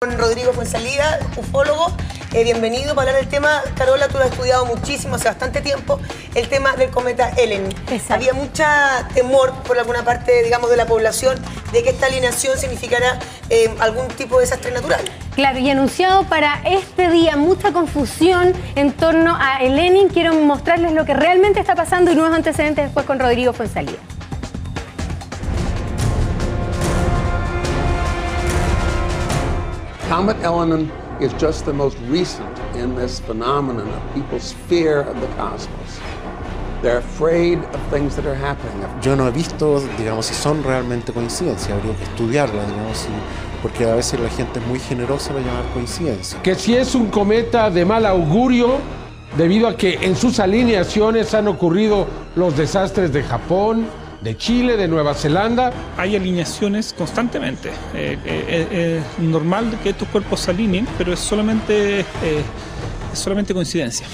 Con Rodrigo Fuenzalía, ufólogo, bienvenido para hablar del tema. Carola, tú lo has estudiado muchísimo, hace bastante tiempo, el tema del cometa Elenin. Exacto. Había mucha temor por alguna parte, digamos, de la población de que esta alineación significara algún tipo de desastre natural. Claro, y anunciado para este día, mucha confusión en torno a Elenin. Quiero mostrarles lo que realmente está pasando y nuevos antecedentes después con Rodrigo Fuenzalía. Comet Elenin is just the most recent in this phenomenon of people's fear of the cosmos. They're afraid of things that are happening. Yo no he visto, digamos, si son realmente coincidencias, habría que estudiarlas, digamos, porque a veces la gente es muy generosa para llamar coincidencia. Que si es un cometa de mal augurio, debido a que en sus alineaciones han ocurrido los desastres de Japón, de Chile, de Nueva Zelanda. Hay alineaciones constantemente. Es normal que estos cuerpos se alineen, pero es solamente coincidencia.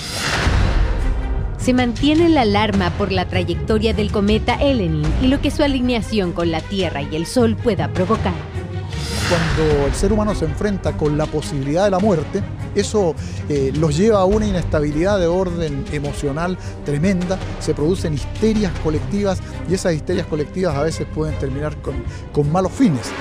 Se mantiene la alarma por la trayectoria del cometa Elenin y lo que su alineación con la Tierra y el Sol pueda provocar. Cuando el ser humano se enfrenta con la posibilidad de la muerte, eso los lleva a una inestabilidad de orden emocional tremenda, se producen histerias colectivas y esas histerias colectivas a veces pueden terminar con malos fines.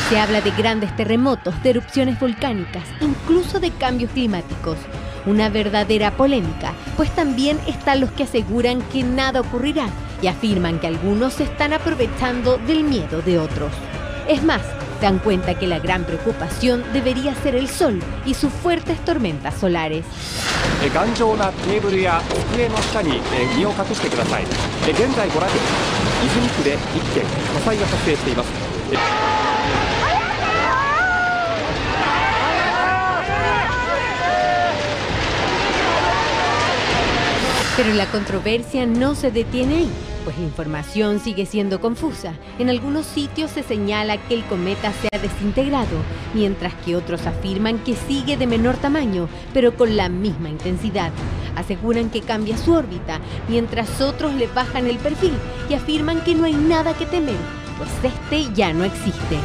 Se habla de grandes terremotos, de erupciones volcánicas, incluso de cambios climáticos. Una verdadera polémica, pues también están los que aseguran que nada ocurrirá y afirman que algunos se están aprovechando del miedo de otros. Es más, dan cuenta que la gran preocupación debería ser el Sol y sus fuertes tormentas solares. Pero la controversia no se detiene ahí, pues la información sigue siendo confusa. En algunos sitios se señala que el cometa se ha desintegrado, mientras que otros afirman que sigue de menor tamaño, pero con la misma intensidad. Aseguran que cambia su órbita, mientras otros le bajan el perfil y afirman que no hay nada que temer, pues este ya no existe.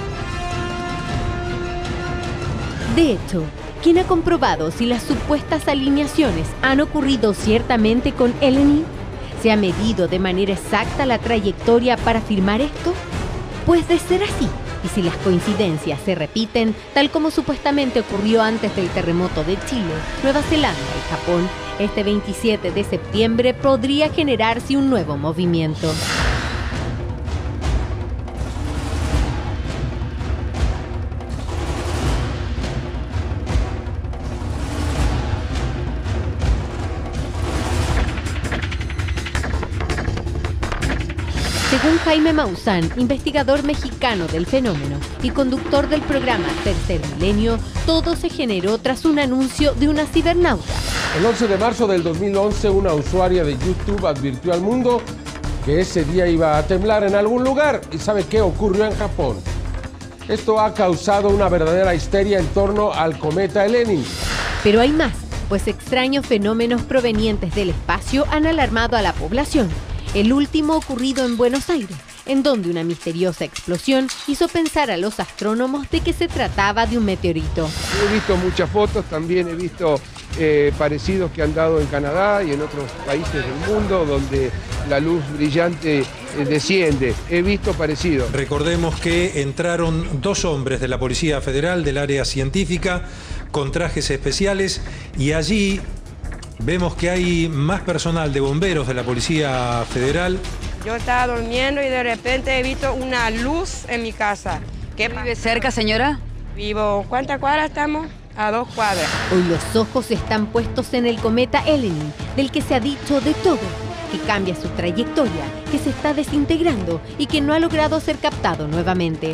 De hecho, ¿quién ha comprobado si las supuestas alineaciones han ocurrido ciertamente con Elenin? ¿Se ha medido de manera exacta la trayectoria para afirmar esto? Pues de ser así, y si las coincidencias se repiten, tal como supuestamente ocurrió antes del terremoto de Chile, Nueva Zelanda y Japón, este 27 de septiembre podría generarse un nuevo movimiento. Según Jaime Maussan, investigador mexicano del fenómeno y conductor del programa Tercer Milenio, todo se generó tras un anuncio de una cibernauta. El 11 de marzo del 2011, una usuaria de YouTube advirtió al mundo que ese día iba a temblar en algún lugar. ¿Y sabe qué ocurrió en Japón? Esto ha causado una verdadera histeria en torno al cometa Elenin. Pero hay más, pues extraños fenómenos provenientes del espacio han alarmado a la población. El último ocurrido en Buenos Aires, en donde una misteriosa explosión hizo pensar a los astrónomos de que se trataba de un meteorito. He visto muchas fotos, también he visto parecidos que han dado en Canadá y en otros países del mundo donde la luz brillante desciende. He visto parecidos. Recordemos que entraron 2 hombres de la Policía Federal del área científica con trajes especiales y allí vemos que hay más personal de bomberos de la Policía Federal. Yo estaba durmiendo y de repente he visto una luz en mi casa. ¿Qué vive cerca, señora? Vivo, ¿cuántas cuadras estamos? A 2 cuadras. Hoy los ojos están puestos en el cometa Elenin, del que se ha dicho de todo, que cambia su trayectoria, que se está desintegrando y que no ha logrado ser captado nuevamente.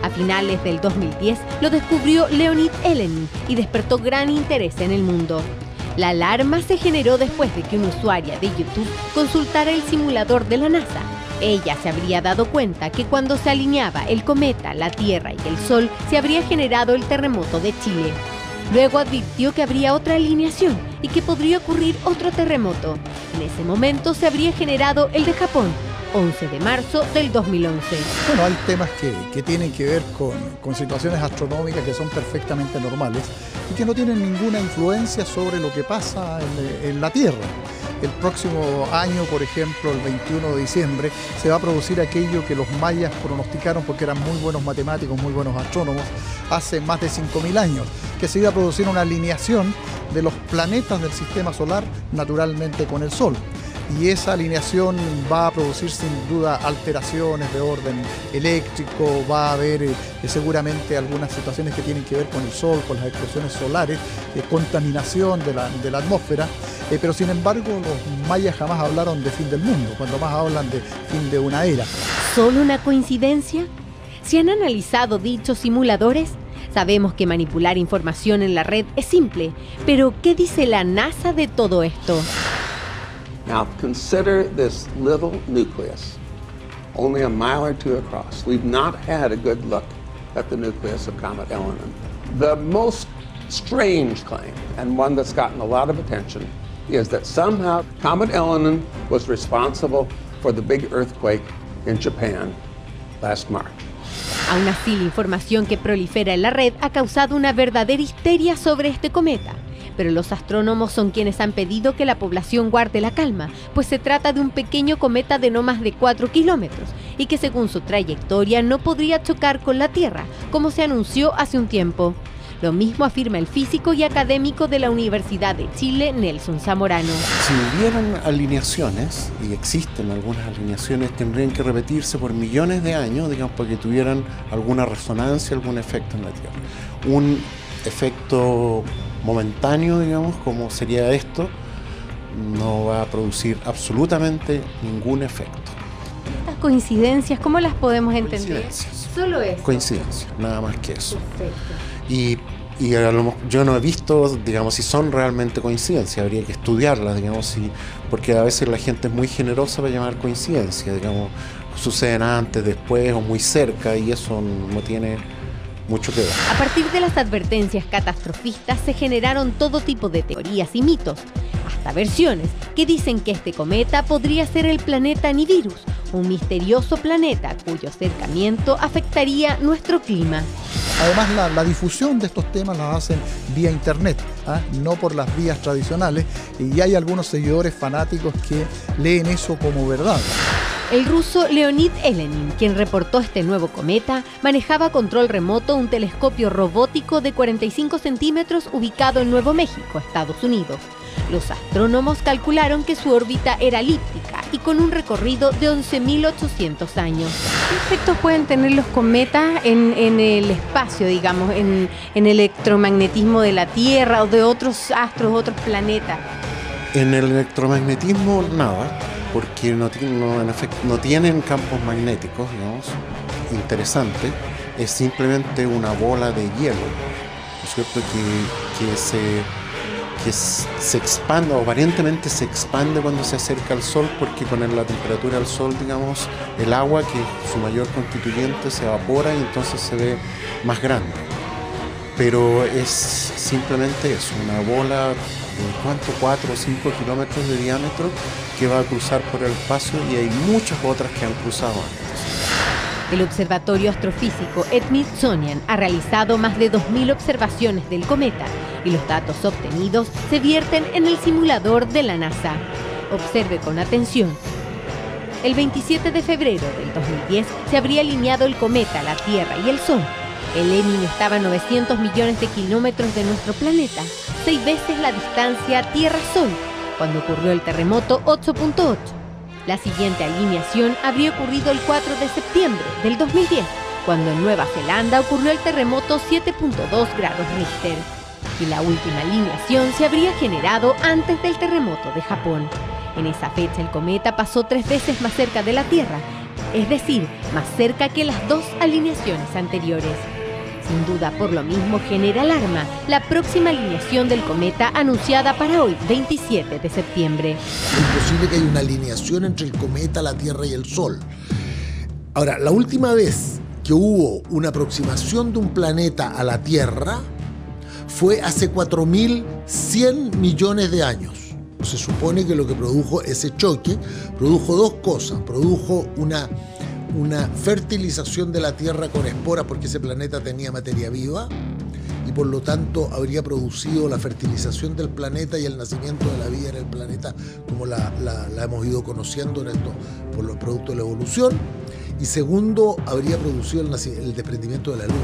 A finales del 2010 lo descubrió Leonid Elenin y despertó gran interés en el mundo. La alarma se generó después de que una usuaria de YouTube consultara el simulador de la NASA Ella se habría dado cuenta que cuando se alineaba el cometa, la Tierra y el Sol, se habría generado el terremoto de Chile. Luego advirtió que habría otra alineación y que podría ocurrir otro terremoto. En ese momento se habría generado el de Japón, 11 de marzo del 2011. Bueno, hay temas que tienen que ver con situaciones astronómicas que son perfectamente normales y que no tienen ninguna influencia sobre lo que pasa en la Tierra. El próximo año, por ejemplo, el 21 de diciembre, se va a producir aquello que los mayas pronosticaron porque eran muy buenos matemáticos, muy buenos astrónomos, hace más de 5.000 años, que se iba a producir una alineación de los planetas del sistema solar naturalmente con el Sol. Y esa alineación va a producir sin duda alteraciones de orden eléctrico, va a haber seguramente algunas situaciones que tienen que ver con el Sol, con las explosiones solares, contaminación de la atmósfera, pero sin embargo los mayas jamás hablaron de fin del mundo, cuando más hablan de fin de una era. ¿Solo una coincidencia? ¿Se han analizado dichos simuladores? Sabemos que manipular información en la red es simple, pero ¿qué dice la NASA de todo esto? Now consider this little nucleus, only a mile or two across. We've not had a good look at the nucleus of Comet Elenin. The most strange claim, and one that's gotten a lot of attention, is that somehow Comet Elenin was responsible for the big earthquake in Japan last March. Aún así, la información que prolifera en la red ha causado una verdadera histeria sobre este cometa. Pero los astrónomos son quienes han pedido que la población guarde la calma, pues se trata de un pequeño cometa de no más de 4 kilómetros y que según su trayectoria no podría chocar con la Tierra, como se anunció hace un tiempo. Lo mismo afirma el físico y académico de la Universidad de Chile, Nelson Zamorano. Si hubieran alineaciones, y existen algunas alineaciones, tendrían que repetirse por millones de años, digamos, para que tuvieran alguna resonancia, algún efecto en la Tierra. Un efecto momentáneo, digamos, como sería esto, no va a producir absolutamente ningún efecto. Estas coincidencias, ¿cómo las podemos entender? Coincidencias. Solo eso. Coincidencias, nada más que eso. Perfecto. Y yo no he visto, digamos, si son realmente coincidencias, habría que estudiarlas, digamos, porque a veces la gente es muy generosa para llamar coincidencia, digamos, suceden antes, después o muy cerca y eso no tiene mucho que ver. A partir de las advertencias catastrofistas se generaron todo tipo de teorías y mitos, hasta versiones que dicen que este cometa podría ser el planeta Nibiru, un misterioso planeta cuyo acercamiento afectaría nuestro clima. Además, la difusión de estos temas la hacen vía internet, no por las vías tradicionales, y hay algunos seguidores fanáticos que leen eso como verdad. El ruso Leonid Elenin, quien reportó este nuevo cometa, manejaba a control remoto un telescopio robótico de 45 centímetros ubicado en Nuevo México, Estados Unidos. Los astrónomos calcularon que su órbita era elíptica y con un recorrido de 11.800 años. ¿Qué efectos pueden tener los cometas en el espacio, digamos, en el electromagnetismo de la Tierra o de otros astros, otros planetas? En el electromagnetismo nada, porque no tienen campos magnéticos, digamos, interesante. Es simplemente una bola de hielo, ¿no es cierto? Que se expande, o aparentemente se expande cuando se acerca al Sol, porque con la temperatura del Sol, digamos, el agua, que es su mayor constituyente, se evapora y entonces se ve más grande. Pero es simplemente eso, una bola de 4 o 5 kilómetros de diámetro que va a cruzar por el espacio, y hay muchas otras que han cruzado antes. El Observatorio Astrofísico Smithsonian ha realizado más de 2.000 observaciones del cometa y los datos obtenidos se vierten en el simulador de la NASA. Observe con atención. El 27 de febrero del 2010 se habría alineado el cometa, la Tierra y el Sol. Elenin estaba a 900 millones de kilómetros de nuestro planeta, 6 veces la distancia Tierra-Sol, cuando ocurrió el terremoto 8.8. La siguiente alineación habría ocurrido el 4 de septiembre del 2010, cuando en Nueva Zelanda ocurrió el terremoto 7.2 grados Richter. Y la última alineación se habría generado antes del terremoto de Japón. En esa fecha el cometa pasó 3 veces más cerca de la Tierra, es decir, más cerca que las 2 alineaciones anteriores. Sin duda, por lo mismo, genera alarma la próxima alineación del cometa anunciada para hoy, 27 de septiembre. Es imposible que haya una alineación entre el cometa, la Tierra y el Sol. Ahora, la última vez que hubo una aproximación de un planeta a la Tierra fue hace 4.100 millones de años. Se supone que lo que produjo ese choque, produjo dos cosas. Produjo una fertilización de la Tierra con esporas porque ese planeta tenía materia viva y por lo tanto habría producido la fertilización del planeta y el nacimiento de la vida en el planeta como la hemos ido conociendo en esto, por los productos de la evolución. Y segundo, habría producido el desprendimiento de la Luna.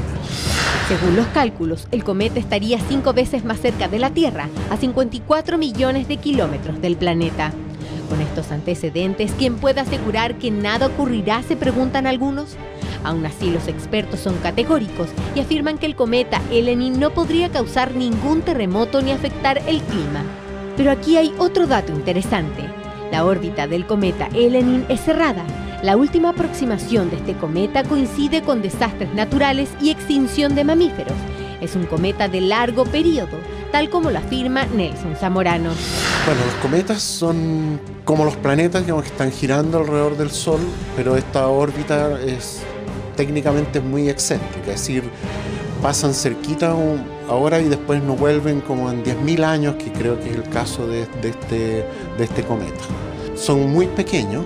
Según los cálculos, el cometa estaría 5 veces más cerca de la Tierra, a 54 millones de kilómetros del planeta. Con estos antecedentes, ¿quién puede asegurar que nada ocurrirá?, se preguntan algunos. Aún así, los expertos son categóricos y afirman que el cometa Elenin no podría causar ningún terremoto ni afectar el clima. Pero aquí hay otro dato interesante. La órbita del cometa Elenin es cerrada. La última aproximación de este cometa coincide con desastres naturales y extinción de mamíferos. Es un cometa de largo periodo, tal como lo afirma Nelson Zamorano. Bueno, los cometas son como los planetas, digamos, que están girando alrededor del Sol, pero esta órbita es técnicamente muy excéntrica, es decir, pasan cerquita ahora y después no vuelven como en 10.000 años, que creo que es el caso de este cometa. Son muy pequeños,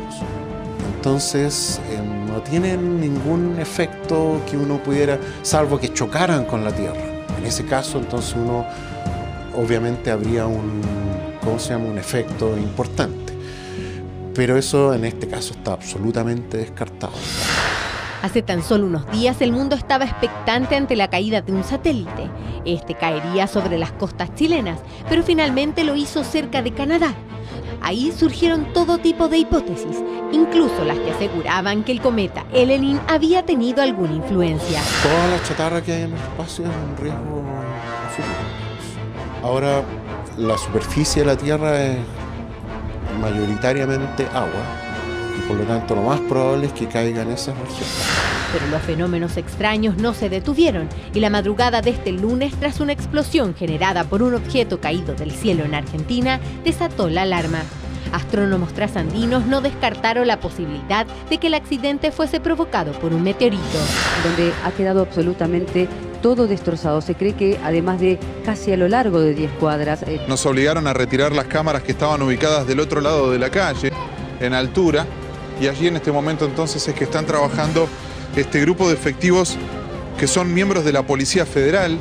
entonces no tienen ningún efecto que uno pudiera, salvo que chocaran con la Tierra. En ese caso, entonces uno obviamente habría un efecto importante. Pero eso en este caso está absolutamente descartado. Hace tan solo unos días el mundo estaba expectante ante la caída de un satélite. Este caería sobre las costas chilenas, pero finalmente lo hizo cerca de Canadá. Ahí surgieron todo tipo de hipótesis, incluso las que aseguraban que el cometa Elenin había tenido alguna influencia. Toda la chatarra que hay en el espacio es un riesgo a futuro. Ahora, la superficie de la Tierra es mayoritariamente agua y por lo tanto lo más probable es que caiga en esas regiones. Pero los fenómenos extraños no se detuvieron y la madrugada de este lunes, tras una explosión generada por un objeto caído del cielo en Argentina, desató la alarma. Astrónomos trasandinos no descartaron la posibilidad de que el accidente fuese provocado por un meteorito. Donde ha quedado absolutamente todo destrozado. Se cree que además de casi a lo largo de 10 cuadras... Nos obligaron a retirar las cámaras que estaban ubicadas del otro lado de la calle, en altura, y allí en este momento entonces es que están trabajando este grupo de efectivos que son miembros de la Policía Federal,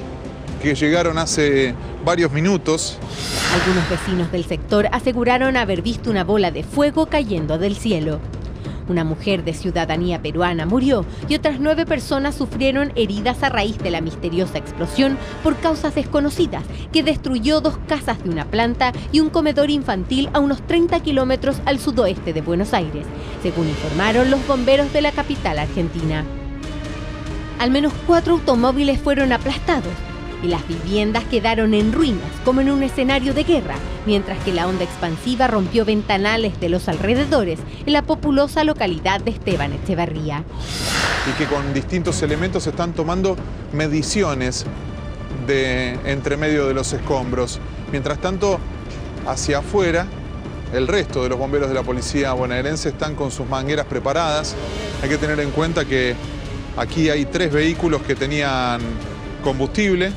que llegaron hace varios minutos. Algunos vecinos del sector aseguraron haber visto una bola de fuego cayendo del cielo. Una mujer de ciudadanía peruana murió y otras 9 personas sufrieron heridas a raíz de la misteriosa explosión por causas desconocidas que destruyó 2 casas de una planta y un comedor infantil a unos 30 kilómetros al sudoeste de Buenos Aires, según informaron los bomberos de la capital argentina. Al menos 4 automóviles fueron aplastados y las viviendas quedaron en ruinas, como en un escenario de guerra, mientras que la onda expansiva rompió ventanales de los alrededores en la populosa localidad de Esteban Echevarría. Y que con distintos elementos están tomando mediciones entre medio de los escombros. Mientras tanto, hacia afuera, el resto de los bomberos de la policía bonaerense están con sus mangueras preparadas. Hay que tener en cuenta que aquí hay 3 vehículos que tenían combustible.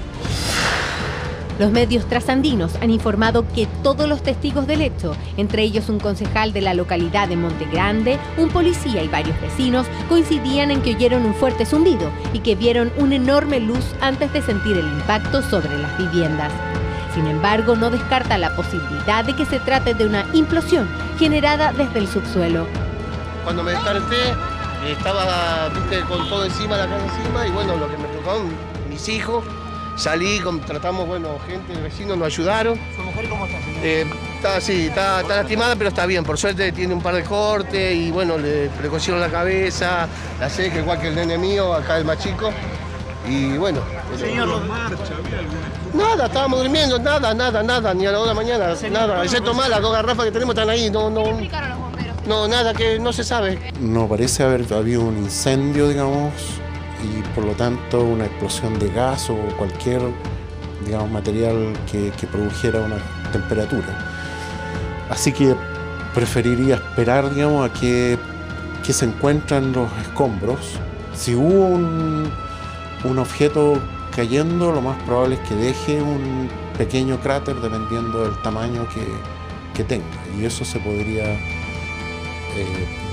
Los medios trasandinos han informado que todos los testigos del hecho, entre ellos un concejal de la localidad de Monte Grande, un policía y varios vecinos, coincidían en que oyeron un fuerte zumbido y que vieron una enorme luz antes de sentir el impacto sobre las viviendas. Sin embargo, no descarta la posibilidad de que se trate de una implosión generada desde el subsuelo. Cuando me desperté, estaba con todo encima, la casa encima, y bueno, lo que me tocó, mis hijos. Salí, tratamos, gente, vecinos nos ayudaron. ¿Su mujer cómo está? Está lastimada, pero está bien. Por suerte tiene un par de cortes y le cosieron la cabeza, la seca, igual que el nene mío, acá el más chico. Y bueno. Señor, nada, estábamos durmiendo, nada, ni a la 2 de la mañana, nada. Excepto más, las 2 garrafas que tenemos están ahí, no, nada, que no se sabe. No parece haber habido un incendio, digamos, y por lo tanto una explosión de gas o cualquier, digamos, material que produjera una temperatura. Así que preferiría esperar, digamos, a que se encuentran los escombros. Si hubo un objeto cayendo, lo más probable es que deje un pequeño cráter dependiendo del tamaño que tenga. Y eso se podría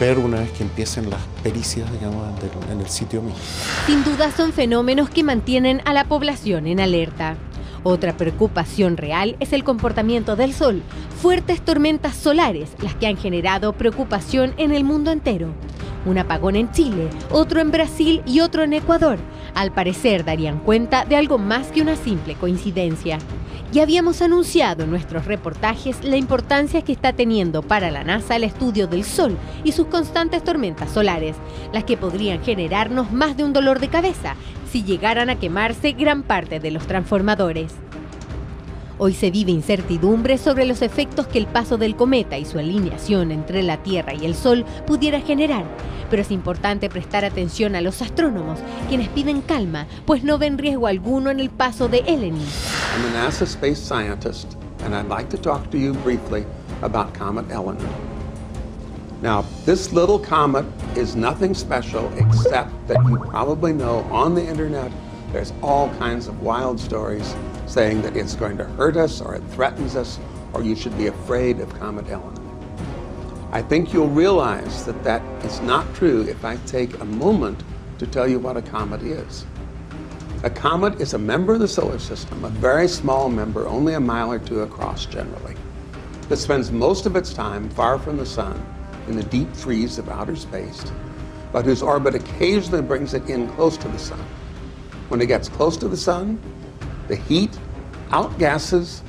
ver una vez que empiecen las pericias, digamos, en el sitio mismo. Sin duda son fenómenos que mantienen a la población en alerta. Otra preocupación real es el comportamiento del Sol. Fuertes tormentas solares, las que han generado preocupación en el mundo entero. Un apagón en Chile, otro en Brasil y otro en Ecuador. Al parecer darían cuenta de algo más que una simple coincidencia. Ya habíamos anunciado en nuestros reportajes la importancia que está teniendo para la NASA el estudio del Sol y sus constantes tormentas solares, las que podrían generarnos más de un dolor de cabeza si llegaran a quemarse gran parte de los transformadores. Hoy se vive incertidumbre sobre los efectos que el paso del cometa y su alineación entre la Tierra y el Sol pudiera generar, pero es importante prestar atención a los astrónomos, quienes piden calma, pues no ven riesgo alguno en el paso de Elenin. I'm a NASA space scientist, and I'd like to talk to you briefly about Comet Elenin. Now, this little comet is nothing special except that you probably know on the internet there's all kinds of wild stories saying that it's going to hurt us or it threatens us or you should be afraid of Comet Elenin. I think you'll realize that that is not true if I take a moment to tell you what a comet is. A comet is a member of the solar system, a very small member, only a mile or two across generally, that spends most of its time far from the sun in the deep freeze of outer space, but whose orbit occasionally brings it in close to the sun. When it gets close to the sun, the heat outgasses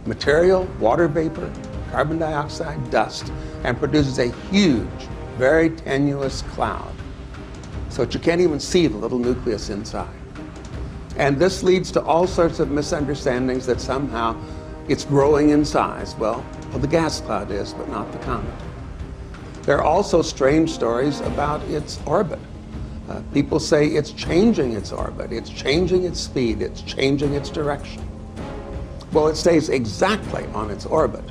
material, water vapor, carbon dioxide, dust, and produces a huge, very tenuous cloud, so that you can't even see the little nucleus inside. And this leads to all sorts of misunderstandings that somehow it's growing in size. Well, the gas cloud is, but not the comet. There are also strange stories about its orbit. People say it's changing its orbit, it's changing its speed, it's changing its direction. Well, it stays exactly on its orbit.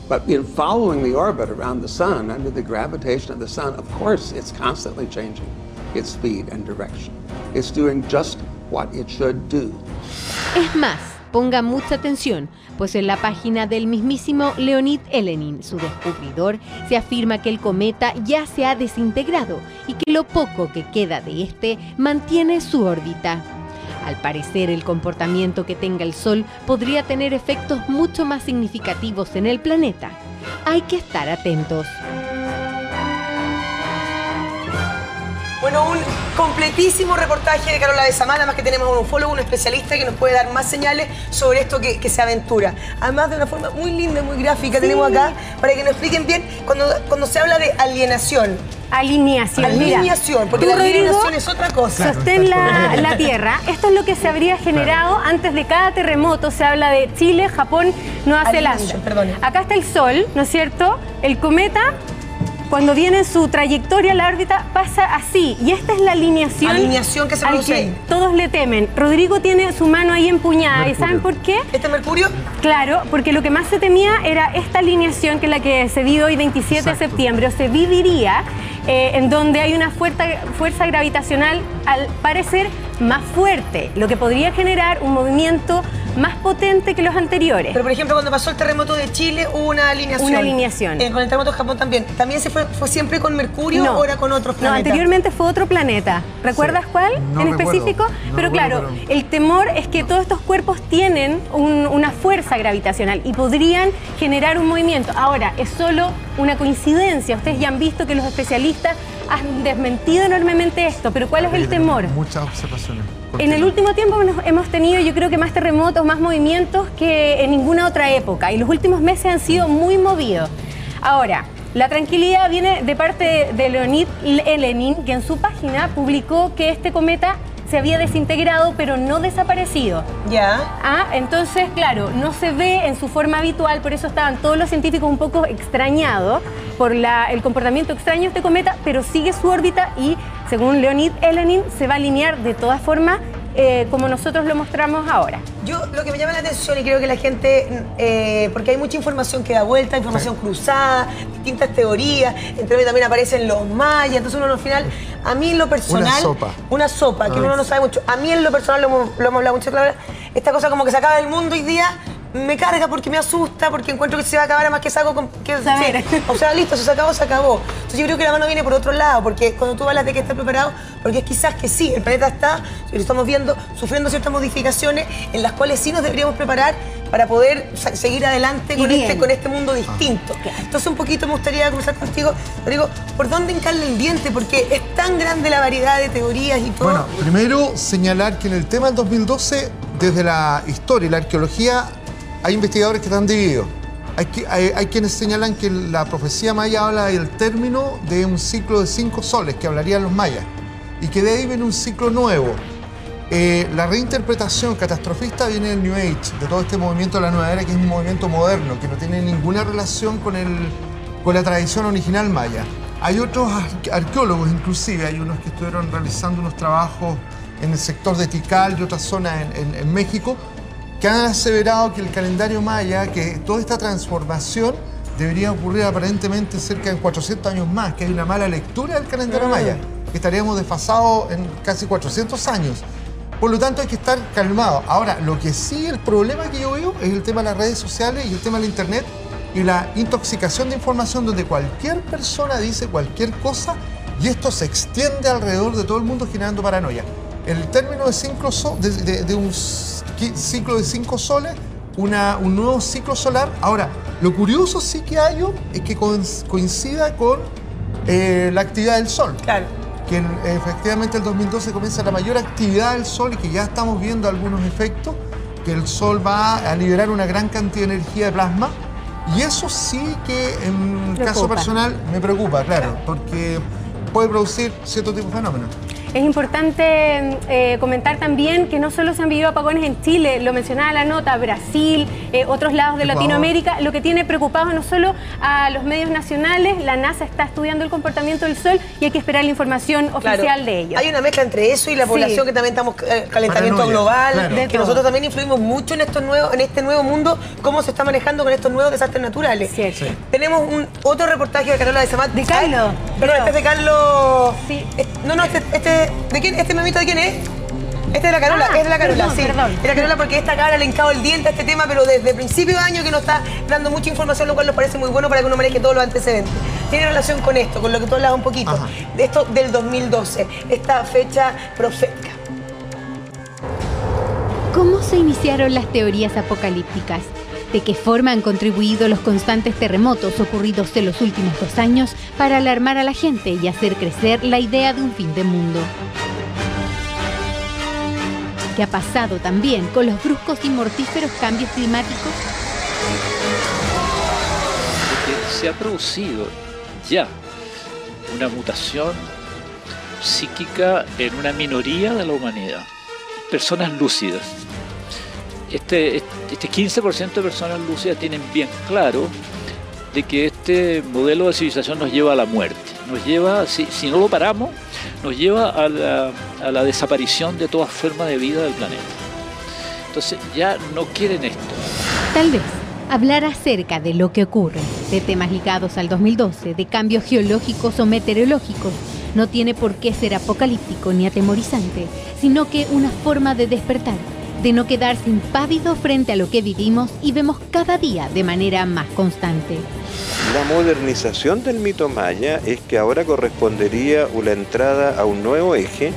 But in following the orbit around the sun, under the gravitation of the sun, of course, it's constantly changing its speed and direction. It's doing just what it should do. Es más, ponga mucha atención, pues en la página del mismísimo Leonid Elenin, su descubridor, se afirma que el cometa ya se ha desintegrado y que lo poco que queda de este mantiene su órbita. Al parecer, el comportamiento que tenga el Sol podría tener efectos mucho más significativos en el planeta. Hay que estar atentos. Bueno, un completísimo reportaje de Carola Besamar, además que tenemos un ufólogo, un especialista que nos puede dar más señales sobre esto que se aventura. Además de una forma muy linda, muy gráfica, tenemos acá, para que nos expliquen bien cuando se habla de alienación. Alineación, porque la alienación es otra cosa. Sostén la Tierra. Esto es lo que se habría generado antes de cada terremoto. Se habla de Chile, Japón, Nueva Zelanda. Acá está el Sol, ¿no es cierto? El cometa, cuando viene en su trayectoria a la órbita, pasa así. Y esta es la alineación. Alineación que se produce ahí. Todos le temen. Rodrigo tiene su mano ahí empuñada. Mercurio. ¿Y saben por qué? ¿Este Mercurio? Claro, porque lo que más se temía era esta alineación, que es la que se vive hoy 27 de septiembre, o se viviría en donde hay una fuerza gravitacional, al parecer, más fuerte, lo que podría generar un movimiento más potente que los anteriores. Pero, por ejemplo, cuando pasó el terremoto de Chile, hubo una alineación. Una alineación. Con el terremoto de Japón también. ¿También fue siempre con Mercurio o era con otros planetas? No, anteriormente fue otro planeta. ¿Recuerdas cuál en específico? Pero claro, el temor es que todos estos cuerpos tienen una fuerza gravitacional y podrían generar un movimiento. Ahora, es solo una coincidencia. Ustedes ya han visto que los especialistas han desmentido enormemente esto, pero ¿cuál es el temor? Muchas observaciones. En el último tiempo hemos tenido, yo creo que más terremotos, más movimientos que en ninguna otra época, y los últimos meses han sido muy movidos. Ahora, la tranquilidad viene de parte de Leonid Elenin, que en su página publicó que este cometa se había desintegrado, pero no desaparecido. Ya. Entonces, claro, no se ve en su forma habitual, por eso estaban todos los científicos un poco extrañados por el comportamiento extraño de este cometa, pero sigue su órbita y, según Leonid Elenin, se va a alinear de todas formas como nosotros lo mostramos ahora. Yo lo que me llama la atención y creo que la gente, porque hay mucha información que da vuelta, información cruzada, distintas teorías, entre medio también aparecen los mayas, entonces uno al final, a mí en lo personal... Una sopa, que uno no sabe mucho. A mí en lo personal, lo hemos hablado mucho, claro, esta cosa como que se acaba el mundo hoy día, me carga porque me asusta, porque encuentro que se va a acabar, además que salgo con... o sea, listo, se acabó, se acabó. Entonces yo creo que la mano viene por otro lado, porque cuando tú hablas de que está preparado, porque es quizás que sí, el planeta está, lo estamos viendo, sufriendo ciertas modificaciones en las cuales sí nos deberíamos preparar para poder seguir adelante con este mundo distinto. Entonces un poquito me gustaría conversar contigo, Rodrigo, ¿por dónde hincarle el diente? Porque es tan grande la variedad de teorías y todo. Bueno, primero señalar que en el tema del 2012, desde la historia y la arqueología, hay investigadores que están divididos. Hay quienes señalan que la profecía maya habla del término de un ciclo de 5 soles que hablarían los mayas y que de ahí viene un ciclo nuevo. La reinterpretación catastrofista viene del New Age, de todo este movimiento de la nueva era, que es un movimiento moderno, que no tiene ninguna relación con la tradición original maya. Hay otros arqueólogos, inclusive, hay unos que estuvieron realizando unos trabajos en el sector de Tikal y otras zonas en México, que han aseverado que el calendario maya, que toda esta transformación debería ocurrir aparentemente cerca de 400 años más, que hay una mala lectura del calendario maya, que estaríamos desfasados en casi 400 años. Por lo tanto, hay que estar calmados. Ahora, lo que sí, el problema que yo veo es el tema de las redes sociales y el tema del internet y la intoxicación de información, donde cualquier persona dice cualquier cosa y esto se extiende alrededor de todo el mundo generando paranoia. El término de un ciclo de 5 soles, un nuevo ciclo solar. Ahora, lo curioso sí que hay es que coincida con la actividad del Sol. Claro. Que efectivamente el 2012 comienza la mayor actividad del Sol y que ya estamos viendo algunos efectos, que el Sol va a liberar una gran cantidad de energía de plasma. Y eso sí que en caso personal me preocupa, claro, porque puede producir cierto tipo de fenómenos. Es importante comentar también que no solo se han vivido apagones en Chile, lo mencionaba la nota, Brasil, otros lados de Latinoamérica, lo que tiene preocupado no solo a los medios nacionales, la NASA está estudiando el comportamiento del Sol y hay que esperar la información oficial de ellos. Hay una mezcla entre eso y la población, que también estamos calentamiento global, que nosotros también influimos mucho en este nuevo mundo, cómo se está manejando con estos nuevos desastres naturales. Tenemos otro reportaje de Carola de Samat. ¿De Carlos? Perdón, este es de Carlos. Sí. ¿De quién? ¿Este memito de quién es? Este es de la Carola, es de la Carola, perdón, sí. Perdón. Es de la Carola porque esta cabra le ha hincado el diente a este tema, pero desde principio de año que nos está dando mucha información, lo cual nos parece muy bueno para que uno maneje todos los antecedentes. Tiene relación con esto, con lo que tú hablabas un poquito, de esto del 2012, esta fecha profética. ¿Cómo se iniciaron las teorías apocalípticas? ¿De qué forma han contribuido los constantes terremotos ocurridos en los últimos 2 años para alarmar a la gente y hacer crecer la idea de un fin de mundo? ¿Qué ha pasado también con los bruscos y mortíferos cambios climáticos? Porque se ha producido ya una mutación psíquica en una minoría de la humanidad, personas lúcidas. Este 15% de personas lúcidas tienen bien claro de que este modelo de civilización nos lleva a la muerte, nos lleva, si no lo paramos, nos lleva a la desaparición de toda forma de vida del planeta. Entonces ya no quieren esto. Tal vez hablar acerca de lo que ocurre, de temas ligados al 2012, de cambios geológicos o meteorológicos, no tiene por qué ser apocalíptico ni atemorizante, sino que una forma de despertar, de no quedarse impávido frente a lo que vivimos y vemos cada día de manera más constante. La modernización del mito maya es que ahora correspondería la entrada a un nuevo eje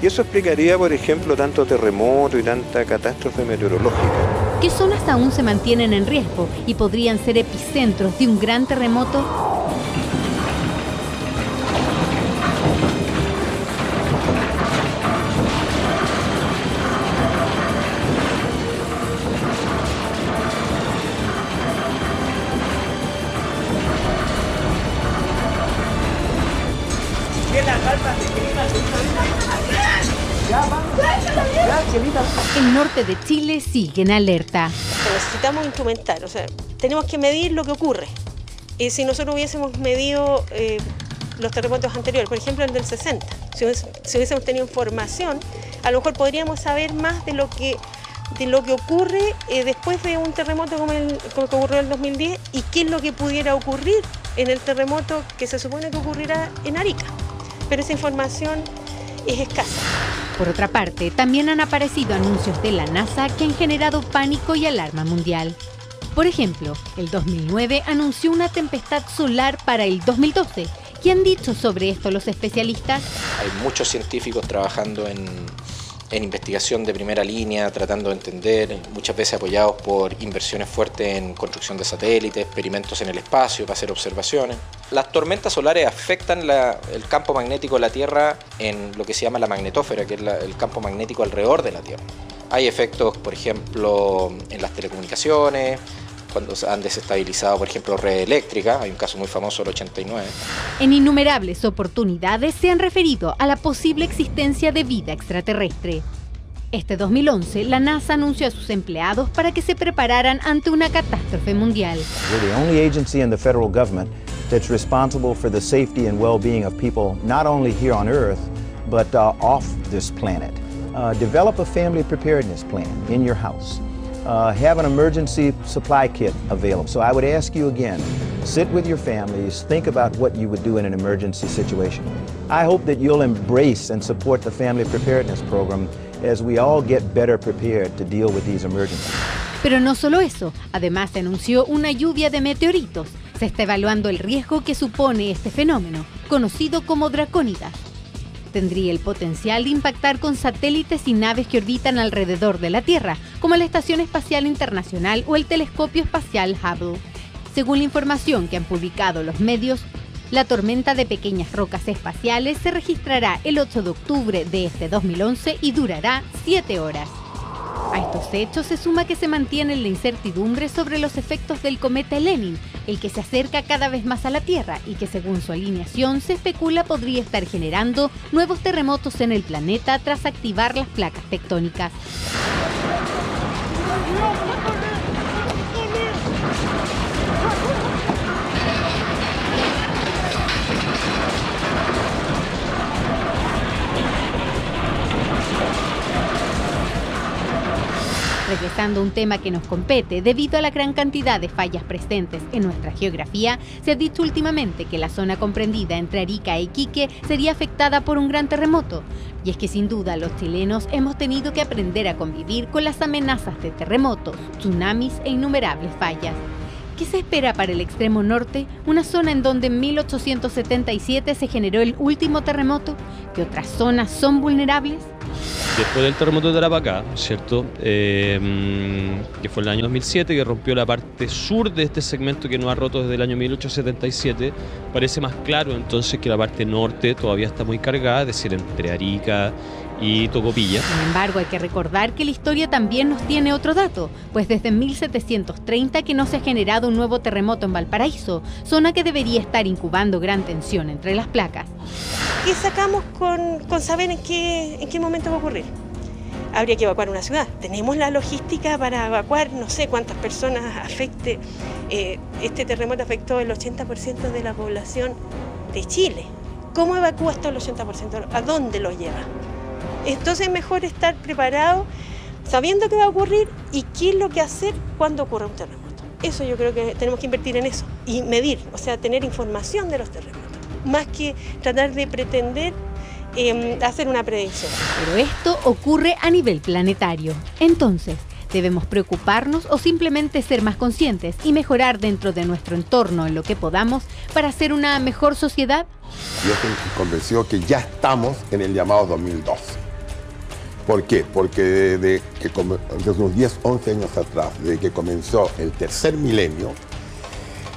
y eso explicaría, por ejemplo, tanto terremoto y tanta catástrofe meteorológica. ¿Qué zonas aún se mantienen en riesgo y podrían ser epicentros de un gran terremoto? El norte de Chile sigue en alerta. Necesitamos instrumentar, o sea, tenemos que medir lo que ocurre. Y si nosotros hubiésemos medido los terremotos anteriores, por ejemplo el del 60, si hubiésemos tenido información, a lo mejor podríamos saber más de lo que ocurre después de un terremoto como el que ocurrió en el 2010 y qué es lo que pudiera ocurrir en el terremoto que se supone que ocurrirá en Arica. Pero esa información es escasa. Por otra parte, también han aparecido anuncios de la NASA que han generado pánico y alarma mundial. Por ejemplo, el 2009 anunció una tempestad solar para el 2012. ¿Qué han dicho sobre esto los especialistas? Hay muchos científicos trabajando en investigación de primera línea, tratando de entender, muchas veces apoyados por inversiones fuertes en construcción de satélites, experimentos en el espacio para hacer observaciones. Las tormentas solares afectan el campo magnético de la Tierra en lo que se llama la magnetósfera, que es el campo magnético alrededor de la Tierra. Hay efectos, por ejemplo, en las telecomunicaciones, cuando han desestabilizado, por ejemplo, red eléctrica. Hay un caso muy famoso, el 89. En innumerables oportunidades se han referido a la posible existencia de vida extraterrestre. Este 2011, la NASA anunció a sus empleados para que se prepararan ante una catástrofe mundial. We're the only agency in the federal government that's responsible for the safety and well-being of people not only here on Earth, but off this planet. Develop a family preparedness plan in your house. Have an emergency supply kit available. So I would ask you again, sit with your families, think about what you would do in an emergency situation. I hope that you'll embrace and support the Family Preparedness Program as we all get better prepared to deal with these emergencies. Pero no solo eso, además se anunció una lluvia de meteoritos. Se está evaluando el riesgo que supone este fenómeno, conocido como dracónidas. Tendría el potencial de impactar con satélites y naves que orbitan alrededor de la Tierra, como la Estación Espacial Internacional o el Telescopio Espacial Hubble. Según la información que han publicado los medios, la tormenta de pequeñas rocas espaciales se registrará el 8 de octubre de este 2011 y durará 7 horas. A estos hechos se suma que se mantiene la incertidumbre sobre los efectos del cometa Lenin, el que se acerca cada vez más a la Tierra y que según su alineación se especula podría estar generando nuevos terremotos en el planeta tras activar las placas tectónicas. Regresando a un tema que nos compete, debido a la gran cantidad de fallas presentes en nuestra geografía, se ha dicho últimamente que la zona comprendida entre Arica e Iquique sería afectada por un gran terremoto. Y es que sin duda los chilenos hemos tenido que aprender a convivir con las amenazas de terremotos, tsunamis e innumerables fallas. ¿Qué se espera para el extremo norte, una zona en donde en 1877 se generó el último terremoto? ¿Qué otras zonas son vulnerables? Después del terremoto de Tarapacá, ¿cierto? Que fue en el año 2007, que rompió la parte sur de este segmento que no ha roto desde el año 1877, parece más claro entonces que la parte norte todavía está muy cargada, es decir, entre Arica y Tocopilla. Sin embargo, hay que recordar que la historia también nos tiene otro dato, pues desde 1730 que no se ha generado un nuevo terremoto en Valparaíso, zona que debería estar incubando gran tensión entre las placas. ¿Qué sacamos con saber en qué momento va a ocurrir? Habría que evacuar una ciudad. ¿Tenemos la logística para evacuar? No sé cuántas personas afecte. Este terremoto afectó el 80% de la población de Chile. ¿Cómo evacúa esto el 80%? ¿A dónde lo lleva? Entonces es mejor estar preparado, sabiendo qué va a ocurrir y qué es lo que hacer cuando ocurra un terremoto. Eso yo creo que tenemos que invertir en eso y medir, o sea, tener información de los terremotos, más que tratar de pretender hacer una predicción. Pero esto ocurre a nivel planetario. Entonces, ¿debemos preocuparnos o simplemente ser más conscientes y mejorar dentro de nuestro entorno en lo que podamos para ser una mejor sociedad? Yo estoy convencido que ya estamos en el llamado 2012. ¿Por qué? Porque desde unos 10, 11 años atrás, desde que comenzó el tercer milenio,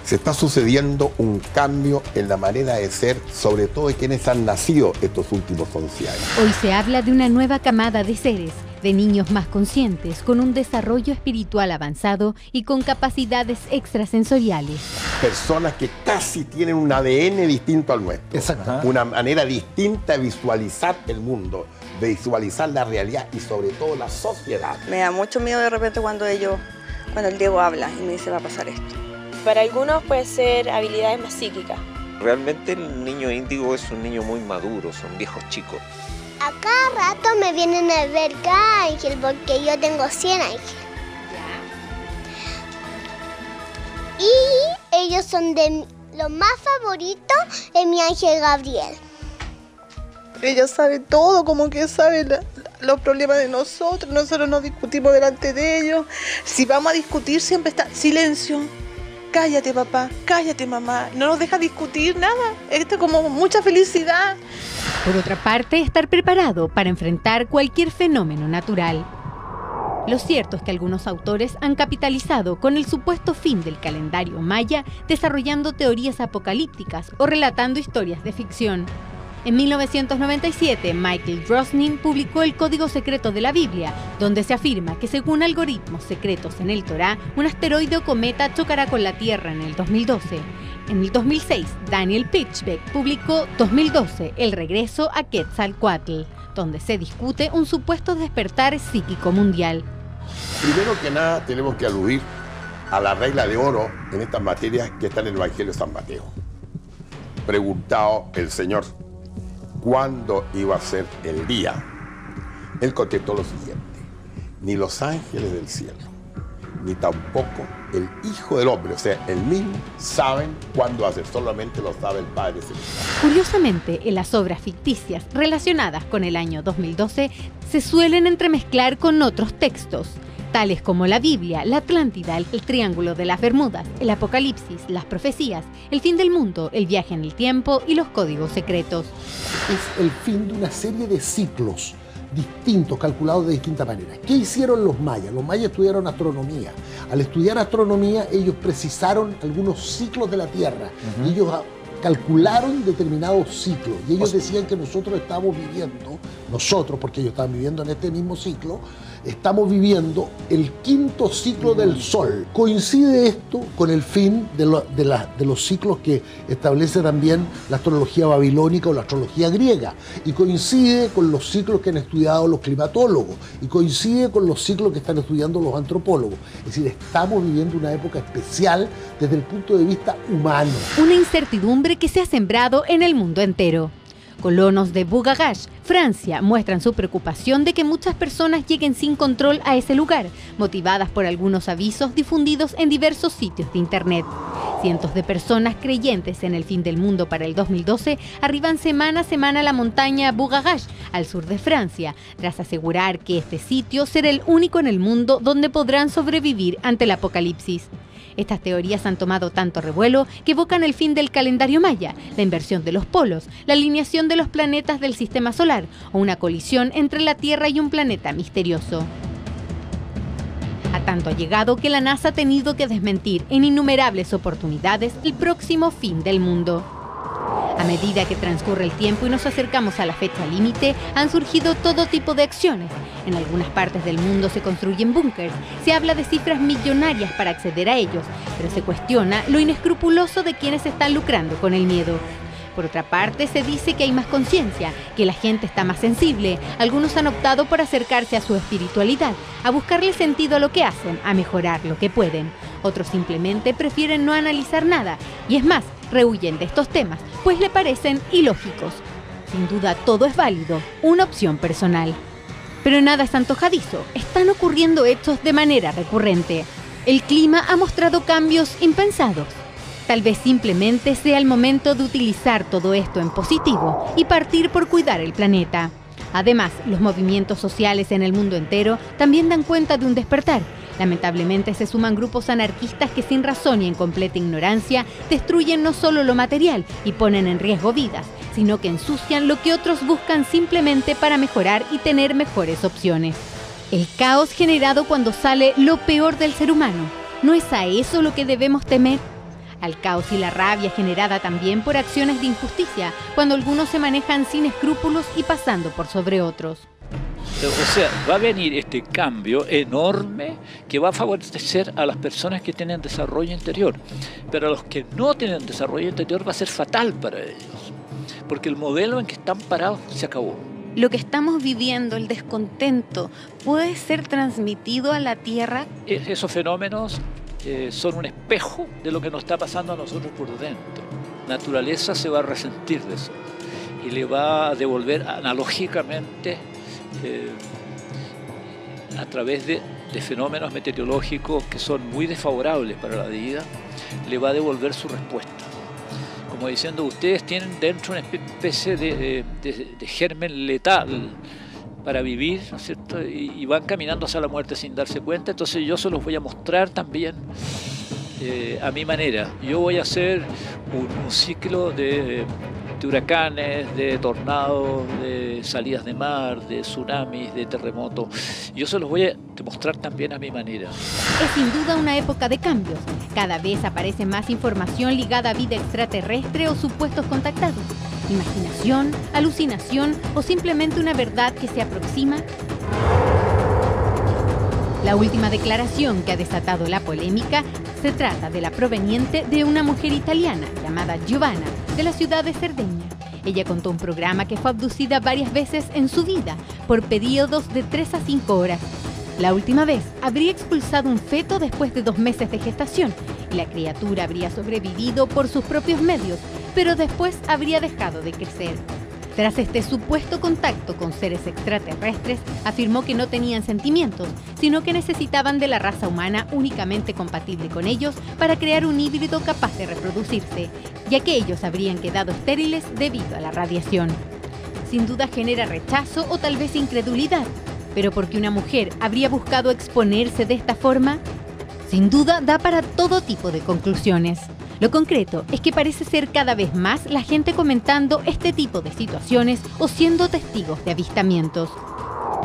se está sucediendo un cambio en la manera de ser, sobre todo de quienes han nacido estos últimos 11 años. Hoy se habla de una nueva camada de seres, de niños más conscientes, con un desarrollo espiritual avanzado y con capacidades extrasensoriales. Personas que casi tienen un ADN distinto al nuestro. Exacto. Una manera distinta de visualizar el mundo, de visualizar la realidad y sobre todo la sociedad. Me da mucho miedo de repente cuando el Diego habla y me dice va a pasar esto. Para algunos puede ser habilidades más psíquicas. Realmente el niño índigo es un niño muy maduro, son viejos chicos. A cada rato me vienen a ver cada ángel porque yo tengo 100 ángeles. Y ellos son de lo más favorito de mi ángel Gabriel. Ella sabe todo, como que sabe los problemas de nosotros nos discutimos delante de ellos. Si vamos a discutir siempre está silencio. Cállate papá, cállate mamá, no nos deja discutir nada. Esto es como mucha felicidad. Por otra parte, estar preparado para enfrentar cualquier fenómeno natural. Lo cierto es que algunos autores han capitalizado con el supuesto fin del calendario maya, desarrollando teorías apocalípticas o relatando historias de ficción. En 1997, Michael Drosnin publicó el Código Secreto de la Biblia, donde se afirma que según algoritmos secretos en el Torá, un asteroide o cometa chocará con la Tierra en el 2012. En el 2006, Daniel Pitchbeck publicó 2012, El regreso a Quetzalcóatl, donde se discute un supuesto despertar psíquico mundial. Primero que nada tenemos que aludir a la regla de oro en estas materias que está en el Evangelio de San Mateo. Preguntado el Señor, ¿cuándo iba a ser el día? Él contestó lo siguiente: ni los ángeles del cielo, ni tampoco el Hijo del Hombre, o sea, el mismo, saben cuándo va a ser, solamente lo sabe el Padre Celestial. Curiosamente, en las obras ficticias relacionadas con el año 2012 se suelen entremezclar con otros textos, tales como la Biblia, la Atlántida, el Triángulo de las Bermudas, el Apocalipsis, las profecías, el fin del mundo, el viaje en el tiempo y los códigos secretos. Es el fin de una serie de ciclos distintos, calculados de distinta manera. ¿Qué hicieron los mayas? Los mayas estudiaron astronomía. Al estudiar astronomía, ellos precisaron algunos ciclos de la Tierra. Ellos calcularon determinados ciclos y ellos decían que nosotros estamos viviendo, porque ellos estaban viviendo en este mismo ciclo, estamos viviendo el quinto ciclo del Sol. Coincide esto con el fin de los ciclos que establece también la astrología babilónica o la astrología griega, y coincide con los ciclos que han estudiado los climatólogos, y coincide con los ciclos que están estudiando los antropólogos. Es decir, estamos viviendo una época especial desde el punto de vista humano. Una incertidumbre que se ha sembrado en el mundo entero. Colonos de Bugagash, Francia, muestran su preocupación de que muchas personas lleguen sin control a ese lugar, motivadas por algunos avisos difundidos en diversos sitios de internet. Cientos de personas creyentes en el fin del mundo para el 2012 arriban semana a semana a la montaña Bugagash, al sur de Francia, tras asegurar que este sitio será el único en el mundo donde podrán sobrevivir ante el apocalipsis. Estas teorías han tomado tanto revuelo que evocan el fin del calendario maya, la inversión de los polos, la alineación de los planetas del sistema solar o una colisión entre la Tierra y un planeta misterioso. A tanto ha llegado que la NASA ha tenido que desmentir en innumerables oportunidades el próximo fin del mundo. A medida que transcurre el tiempo y nos acercamos a la fecha límite, han surgido todo tipo de acciones. En algunas partes del mundo se construyen búnkers, se habla de cifras millonarias para acceder a ellos, pero se cuestiona lo inescrupuloso de quienes están lucrando con el miedo. Por otra parte, se dice que hay más conciencia, que la gente está más sensible. Algunos han optado por acercarse a su espiritualidad, a buscarle sentido a lo que hacen, a mejorar lo que pueden. Otros simplemente prefieren no analizar nada, y es más, rehuyen de estos temas, pues le parecen ilógicos. Sin duda, todo es válido, una opción personal. Pero nada es antojadizo, están ocurriendo hechos de manera recurrente. El clima ha mostrado cambios impensados. Tal vez simplemente sea el momento de utilizar todo esto en positivo y partir por cuidar el planeta. Además, los movimientos sociales en el mundo entero también dan cuenta de un despertar. Lamentablemente se suman grupos anarquistas que sin razón y en completa ignorancia destruyen no solo lo material y ponen en riesgo vidas, sino que ensucian lo que otros buscan simplemente para mejorar y tener mejores opciones. El caos generado cuando sale lo peor del ser humano, ¿no es a eso lo que debemos temer? Al caos y la rabia generada también por acciones de injusticia, cuando algunos se manejan sin escrúpulos y pasando por sobre otros. O sea, va a venir este cambio enorme que va a favorecer a las personas que tienen desarrollo interior, pero a los que no tienen desarrollo interior va a ser fatal para ellos, porque el modelo en que están parados se acabó. Lo que estamos viviendo, el descontento, ¿puede ser transmitido a la Tierra? Esos fenómenos son un espejo de lo que nos está pasando a nosotros por dentro. La naturaleza se va a resentir de eso y le va a devolver analógicamente a través de fenómenos meteorológicos que son muy desfavorables para la vida, le va a devolver su respuesta. Como diciendo, ustedes tienen dentro una especie de germen letal para vivir, ¿no es cierto? Y van caminando hacia la muerte sin darse cuenta. Entonces yo se los voy a mostrar también a mi manera. Yo voy a hacer un ciclo de huracanes, de tornados, de salidas de mar, de tsunamis, de terremotos. Yo se los voy a demostrar también a mi manera. Es sin duda una época de cambios. Cada vez aparece más información ligada a vida extraterrestre o supuestos contactados. ¿Imaginación, alucinación o simplemente una verdad que se aproxima? La última declaración que ha desatado la polémica se trata de la proveniente de una mujer italiana llamada Giovanna, de la ciudad de Cerdeña. Ella contó un programa que fue abducida varias veces en su vida, por periodos de 3 a 5 horas. La última vez habría expulsado un feto después de 2 meses de gestación y la criatura habría sobrevivido por sus propios medios, pero después habría dejado de crecer. Tras este supuesto contacto con seres extraterrestres, afirmó que no tenían sentimientos, sino que necesitaban de la raza humana únicamente compatible con ellos para crear un híbrido capaz de reproducirse, ya que ellos habrían quedado estériles debido a la radiación. Sin duda genera rechazo o tal vez incredulidad, pero ¿por qué una mujer habría buscado exponerse de esta forma? Sin duda da para todo tipo de conclusiones. Lo concreto es que parece ser cada vez más la gente comentando este tipo de situaciones o siendo testigos de avistamientos.